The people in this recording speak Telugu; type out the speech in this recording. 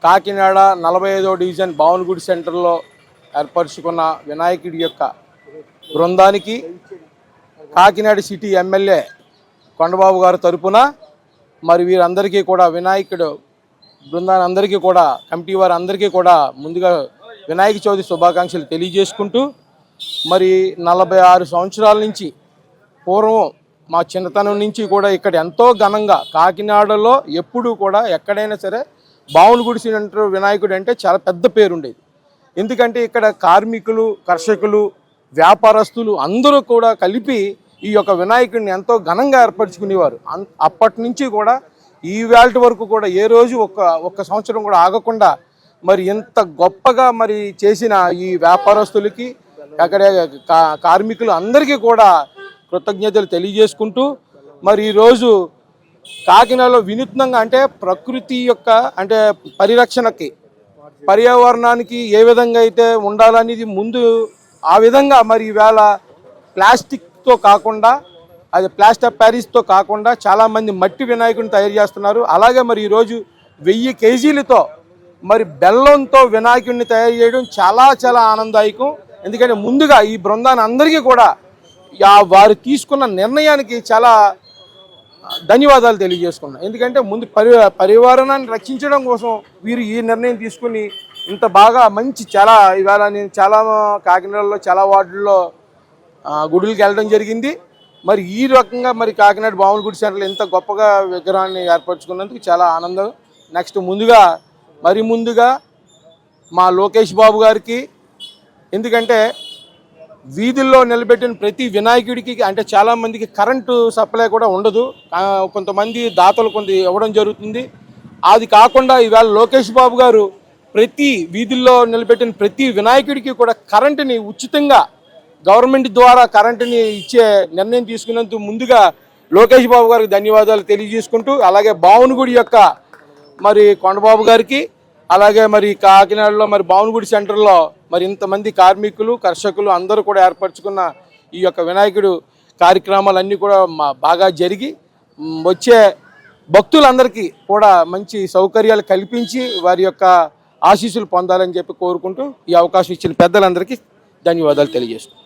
కాకినాడ 45వ డివిజన్ భావనగుడి సెంటర్లో ఏర్పరచుకున్న వినాయకుడి యొక్క బృందానికి కాకినాడ సిటీ ఎమ్మెల్యే కొండబాబు గారి తరపున మరి వీరందరికీ కూడా వినాయకుడు బృందానందరికీ కూడా కమిటీ వారందరికీ కూడా ముందుగా వినాయక చవితి శుభాకాంక్షలు తెలియజేసుకుంటూ మరి 46 సంవత్సరాల నుంచి పూర్వం మా చిన్నతనం నుంచి కూడా ఇక్కడ ఎంతో ఘనంగా కాకినాడలో ఎప్పుడూ కూడా ఎక్కడైనా సరే భావనగుడి సెంటర్ వినాయకుడు అంటే చాలా పెద్ద పేరు ఉండేది. ఎందుకంటే ఇక్కడ కార్మికులు, కర్షకులు, వ్యాపారస్తులు అందరూ కూడా కలిపి ఈ యొక్క వినాయకుడిని ఎంతో ఘనంగా ఏర్పరచుకునేవారు. అప్పటి నుంచి కూడా ఈ వేళ వరకు కూడా ఏ రోజు ఒక్క సంవత్సరం కూడా ఆగకుండా మరి ఇంత గొప్పగా మరి చేసిన ఈ వ్యాపారస్తులకి అక్కడ కార్మికులు అందరికీ కూడా కృతజ్ఞతలు తెలియజేసుకుంటూ మరి ఈరోజు కాకినాడలో వినూత్నంగా అంటే ప్రకృతి యొక్క అంటే పరిరక్షణకి పర్యావరణానికి ఏ విధంగా అయితే ఉండాలనేది ముందు ఆ విధంగా మరి ఈవేళ ప్లాస్టిక్తో కాకుండా అది ప్లాస్టర్ ఆఫ్ ప్యారిస్తో కాకుండా చాలామంది మట్టి వినాయకుడిని తయారు చేస్తున్నారు. అలాగే మరి ఈరోజు 1000 కేజీలతో మరి బెల్లంతో వినాయకుడిని తయారు చేయడం చాలా చాలా ఆనందదాయకం. ఎందుకంటే ముందుగా ఈ బృందాన్ని అందరికీ కూడా వారు తీసుకున్న నిర్ణయానికి చాలా ధన్యవాదాలు తెలియజేసుకున్నాను. ఎందుకంటే ముందు పర్యావరణాన్ని రక్షించడం కోసం వీరు ఈ నిర్ణయం తీసుకుని ఇంత బాగా మంచి చాలా ఇవాళ నేను చాలా కాకినాడలో చాలా వార్డుల్లో గుడులకు వెళ్ళడం జరిగింది. మరి ఈ రకంగా మరి కాకినాడ భావనగుడి సెంటర్లో ఇంత గొప్పగా విగ్రహాన్ని ఏర్పరచుకున్నందుకు చాలా ఆనందం. నెక్స్ట్ ముందుగా మా లోకేష్ బాబు గారికి, ఎందుకంటే వీధుల్లో నిలబెట్టిన ప్రతి వినాయకుడికి అంటే చాలామందికి కరెంటు సప్లై కూడా ఉండదు. కొంతమంది దాతలు కొంత ఇవ్వడం జరుగుతుంది. అది కాకుండా ఈవేళ లోకేష్ బాబు గారు ప్రతి వీధుల్లో నిలబెట్టిన ప్రతి వినాయకుడికి కూడా కరెంటుని ఉచితంగా గవర్నమెంట్ ద్వారా కరెంటుని ఇచ్చే నిర్ణయం తీసుకున్నందుకు ముందుగా లోకేష్ బాబు గారికి ధన్యవాదాలు తెలియజేసుకుంటూ, అలాగే భావనగుడి యొక్క మరి కొండబాబు గారికి, అలాగే మరి కాకినాడలో మరి భావనగుడి సెంటర్లో మరి ఇంతమంది కార్మికులు, కర్షకులు అందరూ కూడా ఏర్పరచుకున్న ఈ యొక్క వినాయకుడు కార్యక్రమాలన్నీ కూడా బాగా జరిగి వచ్చే భక్తులందరికీ కూడా మంచి సౌకర్యాలు కల్పించి వారి యొక్క ఆశీస్సులు పొందాలని చెప్పి కోరుకుంటూ ఈ అవకాశం ఇచ్చిన పెద్దలందరికీ ధన్యవాదాలు తెలియజేస్తున్నాను.